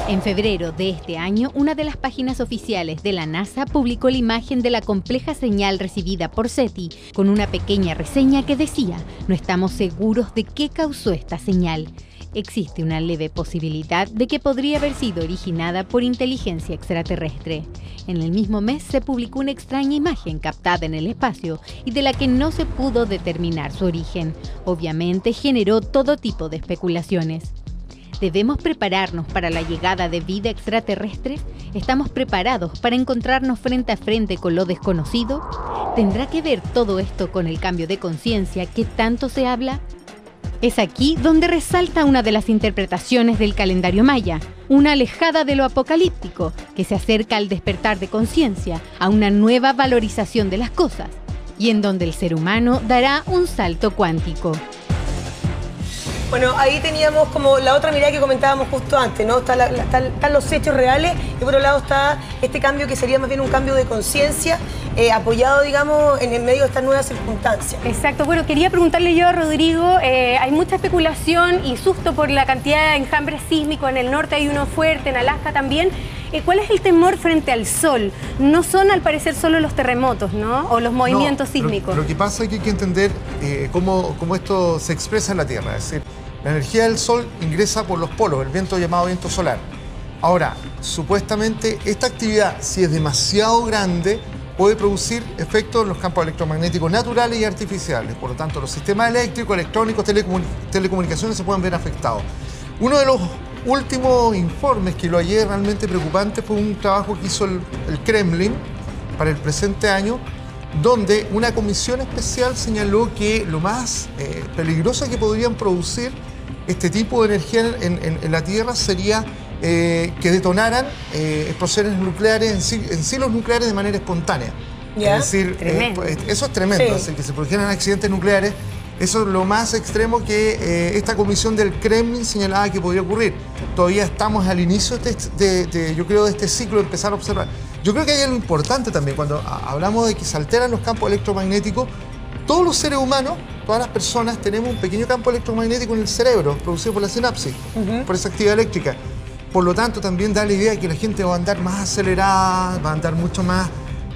En febrero de este año, una de las páginas oficiales de la NASA publicó la imagen de la compleja señal recibida por SETI, con una pequeña reseña que decía: "No estamos seguros de qué causó esta señal. Existe una leve posibilidad de que podría haber sido originada por inteligencia extraterrestre". En el mismo mes se publicó una extraña imagen captada en el espacio y de la que no se pudo determinar su origen. Obviamente generó todo tipo de especulaciones. ¿Debemos prepararnos para la llegada de vida extraterrestre? ¿Estamos preparados para encontrarnos frente a frente con lo desconocido? ¿Tendrá que ver todo esto con el cambio de conciencia que tanto se habla? Es aquí donde resalta una de las interpretaciones del calendario maya, una alejada de lo apocalíptico, que se acerca al despertar de conciencia, a una nueva valorización de las cosas, y en donde el ser humano dará un salto cuántico. Bueno, ahí teníamos como la otra mirada que comentábamos justo antes, ¿no? Están los hechos reales y por otro lado está este cambio que sería más bien un cambio de conciencia apoyado, digamos, en el medio de estas nuevas circunstancias. Exacto. Bueno, quería preguntarle yo a Rodrigo, hay mucha especulación y susto por la cantidad de enjambres sísmicos en el norte, hay uno fuerte, en Alaska también. ¿Cuál es el temor frente al sol? No son, al parecer, solo los terremotos, ¿no? O los movimientos sísmicos. Lo que pasa es que hay que entender cómo esto se expresa en la Tierra. Es decir, la energía del sol ingresa por los polos, el viento llamado viento solar. Ahora, supuestamente, esta actividad, si es demasiado grande, puede producir efectos en los campos electromagnéticos naturales y artificiales. Por lo tanto, los sistemas eléctricos, electrónicos, telecomunicaciones se pueden ver afectados. Uno de los últimos informes que lo hallé realmente preocupante fue un trabajo que hizo el Kremlin para el presente año, donde una comisión especial señaló que lo más peligroso que podrían producir este tipo de energía en la Tierra sería que detonaran explosiones nucleares en silos nucleares de manera espontánea. ¿Ya? Es decir, eso es tremendo, sí. Es decir, que se produjeran accidentes nucleares. Eso es lo más extremo que esta comisión del Kremlin señalaba que podría ocurrir. Todavía estamos al inicio yo creo, de este ciclo de empezar a observar. Yo creo que hay algo importante también cuando hablamos de que se alteran los campos electromagnéticos. Todos los seres humanos, todas las personas, tenemos un pequeño campo electromagnético en el cerebro, producido por la sinapsis, por esa actividad eléctrica. Por lo tanto, también da la idea de que la gente va a andar más acelerada, va a andar mucho más,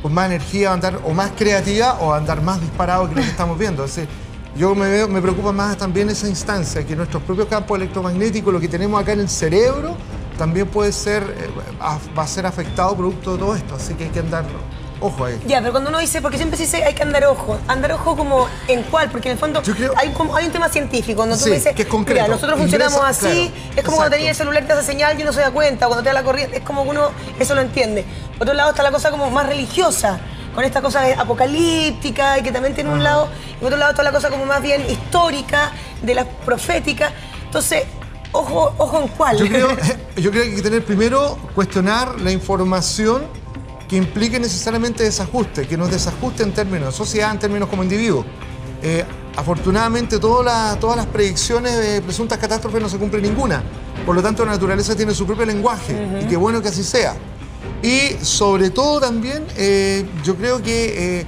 con más energía, va a andar o más creativa o va a andar más disparado que lo que estamos viendo. Es decir, yo me preocupa más también esa instancia, que nuestros propios campos electromagnéticos, lo que tenemos acá en el cerebro, también puede ser, va a ser afectado producto de todo esto, así que hay que andar ojo ahí. Ya, pero cuando uno dice, porque siempre se dice hay que andar ojo como ¿en cuál? Porque en el fondo hay un tema científico, cuando tú me dices, que es concreto. Mira, nosotros funcionamos así, claro, es como cuando tenías el celular te hace señal y uno se da cuenta, cuando te da la corriente, es como que uno eso lo entiende. Por otro lado está la cosa como más religiosa, con esta cosa apocalíptica y que también tiene un lado, y por otro lado está la cosa como más bien histórica, de la profética. Entonces, ojo en cuál. Yo creo que hay que tener primero, cuestionar la información que implique necesariamente desajuste, que nos desajuste en términos de sociedad, en términos como individuo. Afortunadamente todas las predicciones de presuntas catástrofes no se cumple ninguna. Por lo tanto, la naturaleza tiene su propio lenguaje y qué bueno que así sea. Y sobre todo también, yo creo que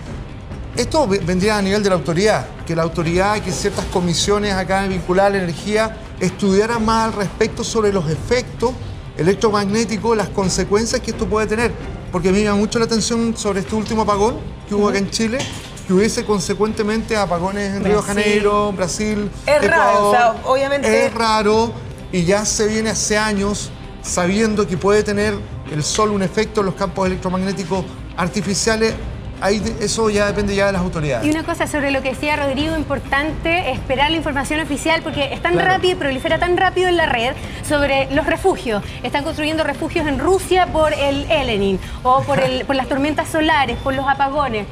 esto vendría a nivel de la autoridad, que la autoridad, que ciertas comisiones acá vinculadas a la energía estudiaran más al respecto sobre los efectos electromagnéticos, las consecuencias que esto puede tener. Porque a mí me llama mucho la atención sobre este último apagón que hubo acá en Chile, que hubiese consecuentemente apagones en Río de Janeiro, Brasil, es Ecuador. Raro, o sea, obviamente. Es raro y ya se viene hace años sabiendo que puede tener el sol un efecto en los campos electromagnéticos artificiales. Ahí eso ya depende ya de las autoridades. Y una cosa sobre lo que decía Rodrigo, importante esperar la información oficial porque es tan rápido y prolifera tan rápido en la red sobre los refugios. Están construyendo refugios en Rusia por el Elenin o por las tormentas solares, por los apagones.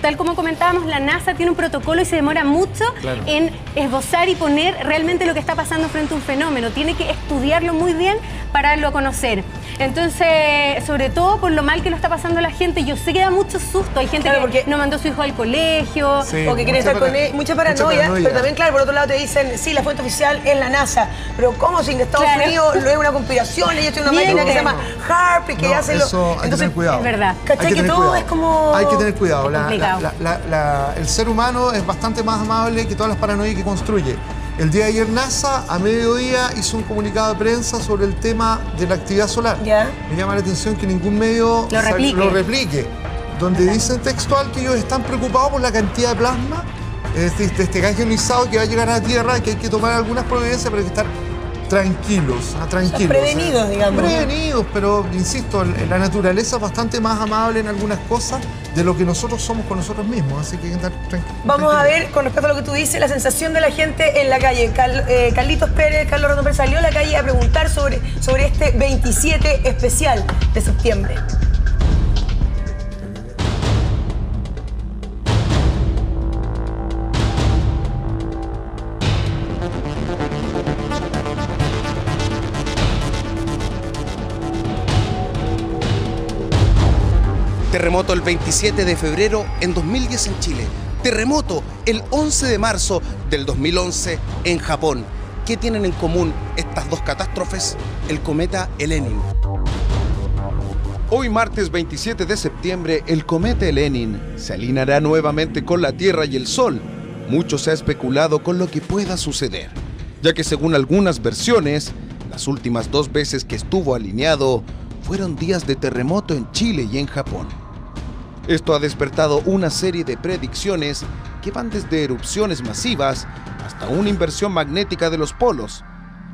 Tal como comentábamos, la NASA tiene un protocolo y se demora mucho en esbozar y poner realmente lo que está pasando frente a un fenómeno. Tiene que estudiarlo muy bien para darlo a conocer. Entonces, sobre todo por lo mal que lo está pasando la gente, yo sé que da mucho susto. Hay gente que no mandó a su hijo al colegio. O que quiere estar con él. Mucha paranoia. Pero también, claro, por otro lado te dicen, sí, la fuente oficial es la NASA. Pero ¿cómo si en Estados Unidos no es una conspiración? Ellos tienen una máquina que se llama HAARP y que hace eso hay que tener cuidado. Es verdad. ¿Cachai? Que todo es como... Hay que tener cuidado. Es el ser humano es bastante más amable que todas las paranoias que construye. El día de ayer NASA a mediodía hizo un comunicado de prensa sobre el tema de la actividad solar. Me llama la atención que ningún medio lo replique. Donde dicen textual que ellos están preocupados por la cantidad de plasma, de este gas ionizado que va a llegar a la Tierra, que hay que tomar algunas providencias, pero hay que estar tranquilos, tranquilos. Prevenidos, digamos. Prevenidos, pero insisto, la naturaleza es bastante más amable en algunas cosas de lo que nosotros somos con nosotros mismos, así que hay que estar tranquilos. Vamos a ver, con respecto a lo que tú dices, la sensación de la gente en la calle. Carlitos Pérez, Carlos Rondón Pérez salió a la calle a preguntar sobre este 27 especial de septiembre. Terremoto el 27 de febrero en 2010 en Chile. Terremoto el 11 de marzo del 2011 en Japón. ¿Qué tienen en común estas dos catástrofes? El cometa Elenin. Hoy martes 27 de septiembre, el cometa Elenin se alineará nuevamente con la Tierra y el Sol. Mucho se ha especulado con lo que pueda suceder, ya que según algunas versiones, las últimas 2 veces que estuvo alineado fueron días de terremoto en Chile y en Japón. Esto ha despertado una serie de predicciones que van desde erupciones masivas hasta una inversión magnética de los polos.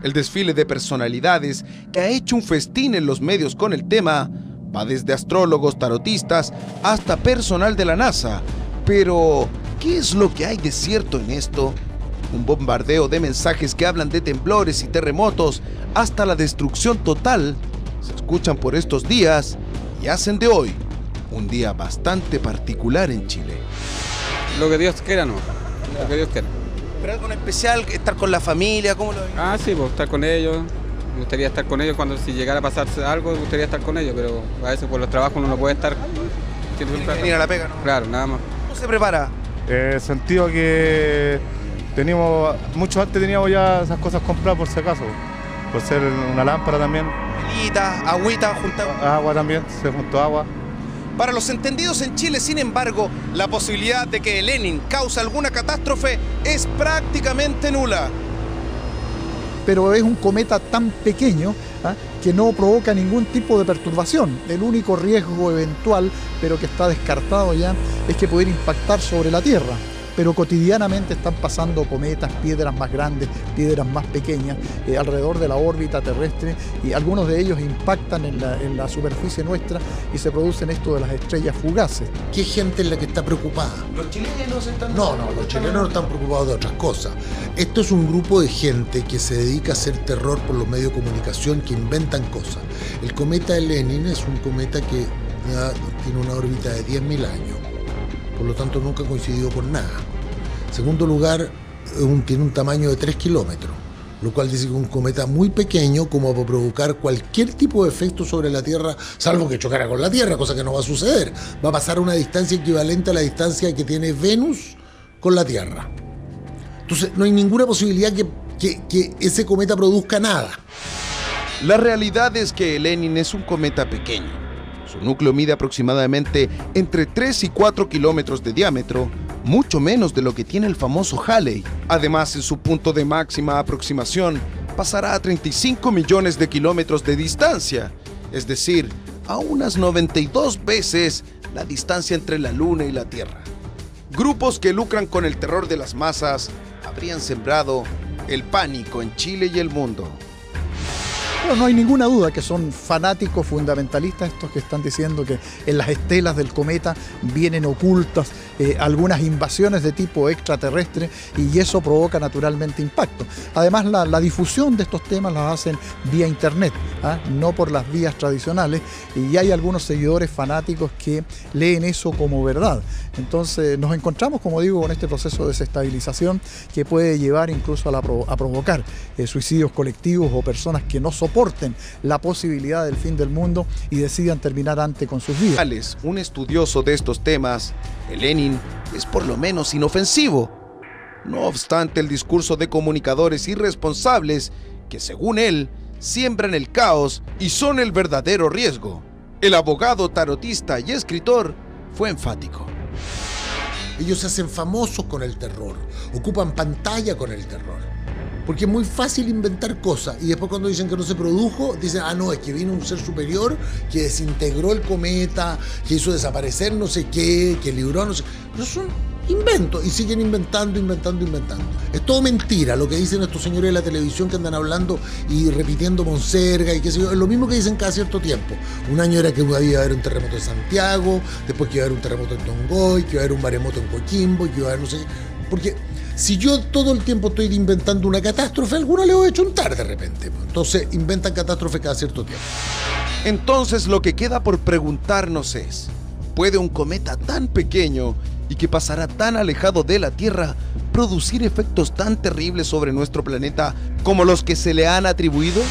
El desfile de personalidades que ha hecho un festín en los medios con el tema va desde astrólogos, tarotistas hasta personal de la NASA. Pero, ¿qué es lo que hay de cierto en esto? Un bombardeo de mensajes que hablan de temblores y terremotos hasta la destrucción total se escuchan por estos días y hacen de hoy un día bastante particular en Chile. Lo que Dios quiera, no. Lo que Dios quiera. ¿Pero algo en especial? ¿Estar con la familia? ¿Cómo lo ven? Sí, pues estar con ellos. Me gustaría estar con ellos cuando si llegara a pasarse algo, me gustaría estar con ellos, pero a veces por los trabajos uno no puede estar. Tiene que venir a la pega, ¿no? Claro, nada más. ¿Cómo se prepara? Sentido que mucho antes teníamos ya esas cosas compradas por si acaso. Por ser una lámpara también. Agüita, juntamos. Agua también, se juntó agua. Para los entendidos en Chile, sin embargo, la posibilidad de que Elenin cause alguna catástrofe es prácticamente nula. Pero es un cometa tan pequeño que no provoca ningún tipo de perturbación. El único riesgo eventual, pero que está descartado ya, es que pudiera impactar sobre la Tierra. pero cotidianamente están pasando cometas, piedras más grandes, piedras más pequeñas, alrededor de la órbita terrestre, y algunos de ellos impactan en la superficie nuestra y se producen esto de las estrellas fugaces. ¿Qué gente es la que está preocupada? ¿Los chilenos están...? No, los chilenos no están preocupados de otras cosas. Esto es un grupo de gente que se dedica a hacer terror por los medios de comunicación, que inventan cosas. El cometa de Lenin es un cometa que ya tiene una órbita de 10.000 años, por lo tanto nunca ha coincidido con nada. En segundo lugar, tiene un tamaño de 3 kilómetros, lo cual dice que es un cometa muy pequeño como para provocar cualquier tipo de efecto sobre la Tierra, salvo que chocara con la Tierra, cosa que no va a suceder. Va a pasar a una distancia equivalente a la distancia que tiene Venus con la Tierra. Entonces no hay ninguna posibilidad que ese cometa produzca nada. La realidad es que Lenin es un cometa pequeño. Su núcleo mide aproximadamente entre 3 y 4 kilómetros de diámetro, mucho menos de lo que tiene el famoso Halley. Además, en su punto de máxima aproximación, pasará a 35 millones de kilómetros de distancia, es decir, a unas 92 veces la distancia entre la Luna y la Tierra. Grupos que lucran con el terror de las masas habrían sembrado el pánico en Chile y el mundo. Bueno, no hay ninguna duda que son fanáticos fundamentalistas estos que están diciendo que en las estelas del cometa vienen ocultas algunas invasiones de tipo extraterrestre, y eso provoca naturalmente impacto. Además, la difusión de estos temas las hacen vía internet, no por las vías tradicionales, y hay algunos seguidores fanáticos que leen eso como verdad. Entonces nos encontramos, como digo, con este proceso de desestabilización que puede llevar incluso a provocar suicidios colectivos o personas que no soporten la posibilidad del fin del mundo y decidan terminar antes con sus vidas. Un estudioso de estos temas, Lenin es por lo menos inofensivo. No obstante, el discurso de comunicadores irresponsables que, según él, siembran el caos y son el verdadero riesgo. El abogado, tarotista y escritor fue enfático. Ellos se hacen famosos con el terror, ocupan pantalla con el terror. Porque es muy fácil inventar cosas y después cuando dicen que no se produjo, dicen, no, es que vino un ser superior que desintegró el cometa, que hizo desaparecer no sé qué, que libró no sé qué. Pero son inventos y siguen inventando. Es todo mentira lo que dicen estos señores de la televisión que andan hablando y repitiendo monserga y qué sé yo. Es lo mismo que dicen cada cierto tiempo. Un año era que iba a haber un terremoto en Santiago, después que iba a haber un terremoto en Tongoy, que iba a haber un maremoto en Coquimbo, que iba a haber no sé qué. Porque si yo todo el tiempo estoy inventando una catástrofe, alguna le voy a chuntar de repente. Entonces inventan catástrofes cada cierto tiempo. Entonces lo que queda por preguntarnos es, ¿puede un cometa tan pequeño y que pasará tan alejado de la Tierra producir efectos tan terribles sobre nuestro planeta como los que se le han atribuido?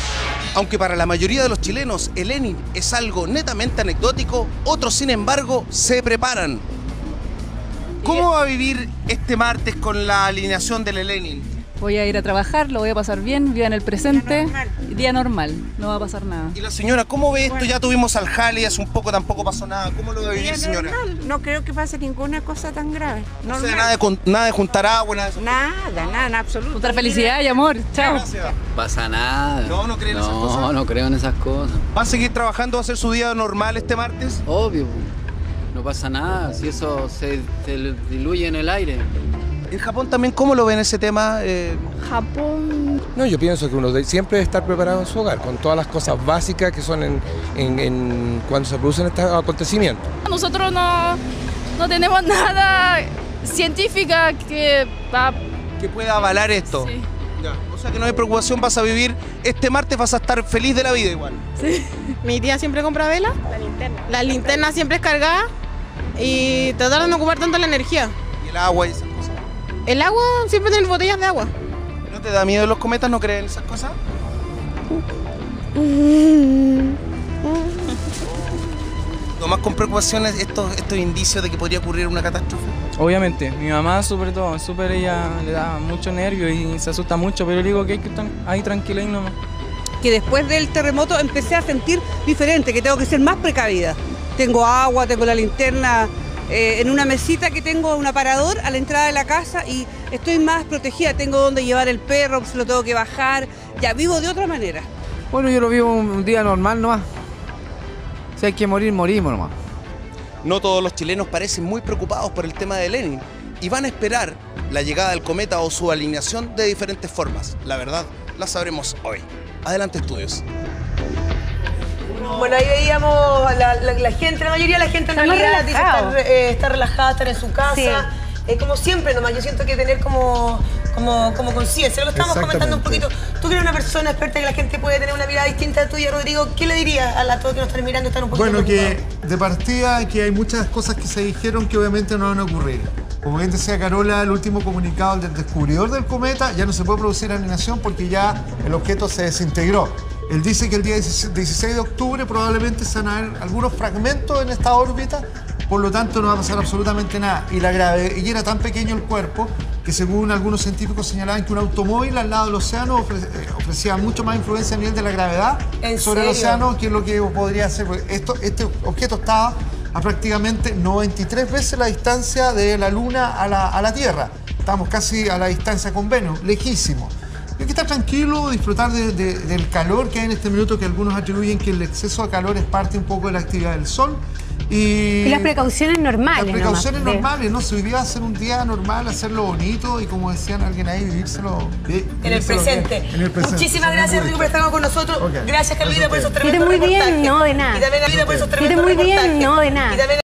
Aunque para la mayoría de los chilenos el Lenin es algo netamente anecdótico, otros sin embargo se preparan. ¿Cómo va a vivir este martes con la alineación del Lenin? Voy a ir a trabajar, lo voy a pasar bien, viva en el presente, día normal, no va a pasar nada. Y la señora, ¿cómo ve esto? Ya tuvimos al Halley, hace un poco tampoco pasó nada. ¿Cómo lo va a vivir, señora? Normal. No creo que pase ninguna cosa tan grave. No sé, nada de juntar agua, nada de eso. Nada, en absoluto. Juntar felicidad y amor, chao. Gracias. Pasa nada. ¿No creen esas cosas? No creo en esas cosas. ¿Va a seguir trabajando, va a ser su día normal este martes? Obvio. No pasa nada, si eso se diluye en el aire. ¿En Japón también cómo lo ven ese tema? Japón... No, yo pienso que uno siempre debe estar preparado en su hogar, con todas las cosas básicas que son cuando se producen estos acontecimientos. Nosotros no tenemos nada científica que pueda avalar esto. Sí. Ya. O sea que no hay preocupación, vas a vivir este martes, vas a estar feliz de la vida igual. Sí. Mi tía siempre compra vela. La linterna siempre es cargada y tratar de no ocupar tanto la energía. ¿Y el agua y esas cosas? El agua, siempre tener botellas de agua. ¿No te da miedo los cometas? ¿No creen esas cosas? ¿Tomas con preocupaciones estos indicios de que podría ocurrir una catástrofe? Obviamente, mi mamá sobre todo, ella le da mucho nervio y se asusta mucho, pero le digo que hay que estar ahí tranquila y nomás. Que después del terremoto empecé a sentir diferente, que tengo que ser más precavida. Tengo agua, tengo la linterna en una mesita que tengo un aparador a la entrada de la casa y estoy más protegida, tengo donde llevar el perro, se lo tengo que bajar, ya vivo de otra manera. Bueno, yo lo vivo un día normal nomás. Si hay que morir, morimos nomás. No todos los chilenos parecen muy preocupados por el tema de Lenin. y van a esperar la llegada del cometa o su alineación de diferentes formas. La verdad, la sabremos hoy. Adelante, estudios. Bueno, ahí veíamos la gente, la mayoría de la gente en realidad dice estar relajada, estar en su casa. Sí. Como siempre nomás, yo siento que tener como conciencia. Lo estamos comentando un poquito. Tú que eres una persona experta que la gente puede tener una mirada distinta a tuya, Rodrigo. ¿Qué le dirías a todos que nos están mirando? Están un poquito que de partida que hay muchas cosas que se dijeron que obviamente no van a ocurrir. Como bien decía Carola, el último comunicado del descubridor del cometa, ya no se puede producir alineación porque ya el objeto se desintegró. Él dice que el día 16 de octubre probablemente se van a ver algunos fragmentos en esta órbita, por lo tanto no va a pasar absolutamente nada. Y era tan pequeño el cuerpo que según algunos científicos señalaban que un automóvil al lado del océano ofrecía mucho más influencia a nivel de la gravedad sobre el océano que lo que podría hacer. Este objeto estaba a prácticamente 93 veces la distancia de la Luna a la Tierra. Estamos casi a la distancia con Venus, lejísimo. Hay que estar tranquilo, disfrutar del calor que hay en este minuto, que algunos atribuyen que el exceso de calor es parte un poco de la actividad del Sol. Y las precauciones normales. Las precauciones normales, ¿no? Si hoy día va a ser un día normal, hacerlo bonito y como decían alguien ahí, vivírselo en el presente. Muchísimas gracias, Rodrigo, por estar con nosotros. Gracias, Carlita, por esos tremendos reportajes. Muy bien, no de nada. Y también, Carlita, por esos tremendos reportajes. Muy bien, no de nada.